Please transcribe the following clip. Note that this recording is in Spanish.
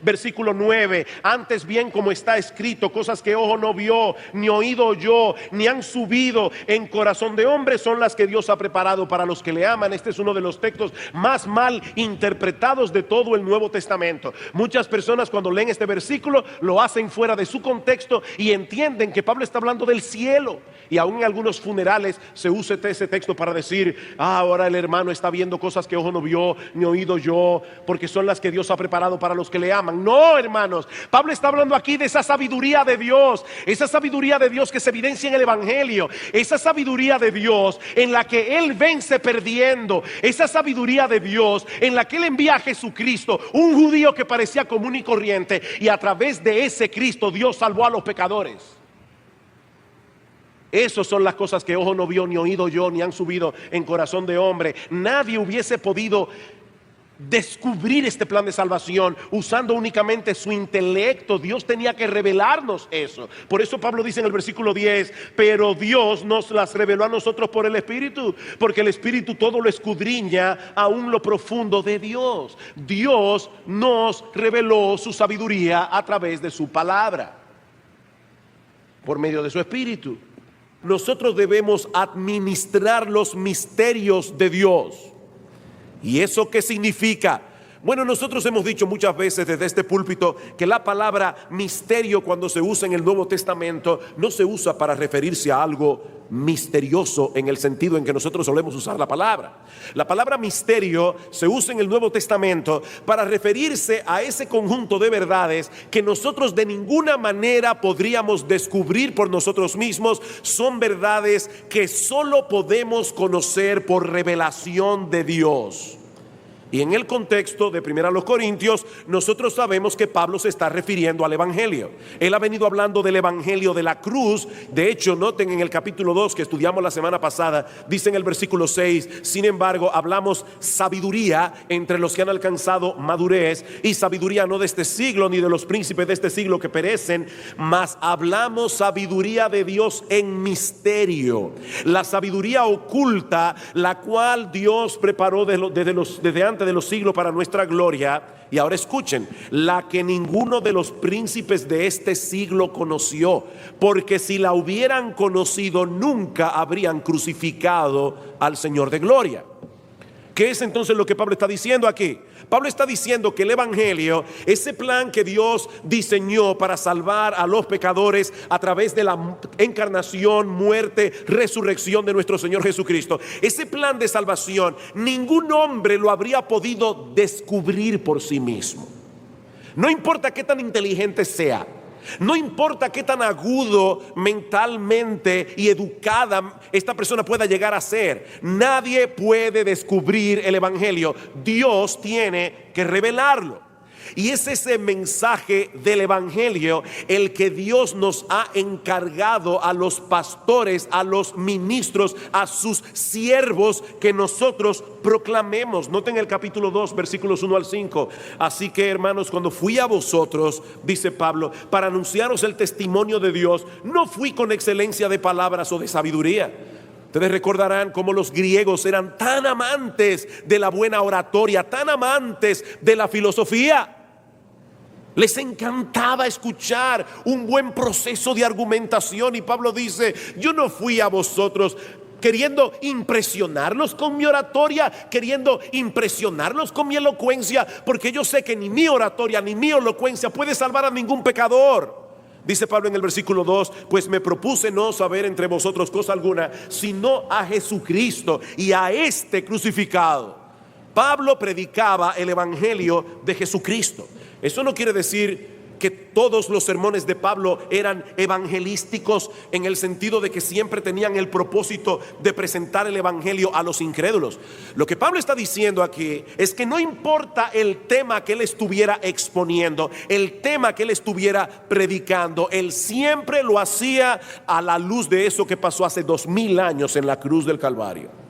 Versículo 9: antes bien, como está escrito, cosas que ojo no vio, ni oído oyó, ni han subido en corazón de hombre, son las que Dios ha preparado para los que le aman. Este es uno de los textos más mal interpretados de todo el Nuevo Testamento. Muchas personas, cuando leen este versículo, lo hacen fuera de su contexto y entienden que Pablo está hablando del cielo. Y aún en algunos funerales se usa ese texto para decir: ahora el hermano está viendo cosas que ojo no vio, ni oído yo, porque son las que Dios ha preparado para los que le aman. No, hermanos, Pablo está hablando aquí de esa sabiduría de Dios, esa sabiduría de Dios que se evidencia en el Evangelio, esa sabiduría de Dios en la que Él vence perdiendo, esa sabiduría de Dios en la que Él envía a Jesucristo, un judío que parecía común y corriente, y a través de ese Cristo Dios salvó a los pecadores. Esas son las cosas que ojo no vio, ni oído yo, ni han subido en corazón de hombre. Nadie hubiese podido descubrir este plan de salvación usando únicamente su intelecto. Dios tenía que revelarnos eso. Por eso Pablo dice en el versículo 10: pero Dios nos las reveló a nosotros por el Espíritu, porque el Espíritu todo lo escudriña, aún lo profundo de Dios. Dios nos reveló su sabiduría a través de su palabra, por medio de su Espíritu. Nosotros debemos administrar los misterios de Dios. ¿Y eso qué significa? Bueno, nosotros hemos dicho muchas veces desde este púlpito que la palabra misterio, cuando se usa en el Nuevo Testamento, no se usa para referirse a algo misterioso en el sentido en que nosotros solemos usar la palabra. La palabra misterio se usa en el Nuevo Testamento para referirse a ese conjunto de verdades que nosotros de ninguna manera podríamos descubrir por nosotros mismos. Son verdades que solo podemos conocer por revelación de Dios. Y en el contexto de 1 Corintios, nosotros sabemos que Pablo se está refiriendo al Evangelio. Él ha venido hablando del Evangelio de la cruz. De hecho, noten en el capítulo 2 que estudiamos la semana pasada, dice en el versículo 6: sin embargo, hablamos sabiduría entre los que han alcanzado madurez, y sabiduría no de este siglo, ni de los príncipes de este siglo que perecen, mas hablamos sabiduría de Dios en misterio. La sabiduría oculta, la cual Dios preparó desde antes de los siglos para nuestra gloria. Y ahora escuchen: la que ninguno de los príncipes de este siglo conoció, porque si la hubieran conocido nunca habrían crucificado al Señor de gloria. ¿Qué es entonces lo que Pablo está diciendo aquí? Pablo está diciendo que el Evangelio, ese plan que Dios diseñó para salvar a los pecadores a través de la encarnación, muerte, resurrección de nuestro Señor Jesucristo, ese plan de salvación, ningún hombre lo habría podido descubrir por sí mismo. No importa qué tan inteligente sea, no importa qué tan agudo mentalmente y educada esta persona pueda llegar a ser, nadie puede descubrir el Evangelio. Dios tiene que revelarlo. Y es ese mensaje del Evangelio el que Dios nos ha encargado a los pastores, a los ministros, a sus siervos, que nosotros proclamemos. Noten el capítulo 2, versículos 1 al 5. Así que, hermanos, cuando fui a vosotros, dice Pablo, para anunciaros el testimonio de Dios, no fui con excelencia de palabras o de sabiduría. Ustedes recordarán cómo los griegos eran tan amantes de la buena oratoria, tan amantes de la filosofía. Les encantaba escuchar un buen proceso de argumentación. Y Pablo dice: yo no fui a vosotros queriendo impresionarlos con mi oratoria, queriendo impresionarlos con mi elocuencia, porque yo sé que ni mi oratoria ni mi elocuencia puede salvar a ningún pecador. Dice Pablo en el versículo 2: pues me propuse no saber entre vosotros cosa alguna, sino a Jesucristo y a este crucificado. Pablo predicaba el Evangelio de Jesucristo. Eso no quiere decir que todos los sermones de Pablo eran evangelísticos, en el sentido de que siempre tenían el propósito de presentar el Evangelio a los incrédulos. Lo que Pablo está diciendo aquí es que no importa el tema que él estuviera exponiendo, el tema que él estuviera predicando, él siempre lo hacía a la luz de eso que pasó hace 2000 años en la cruz del Calvario.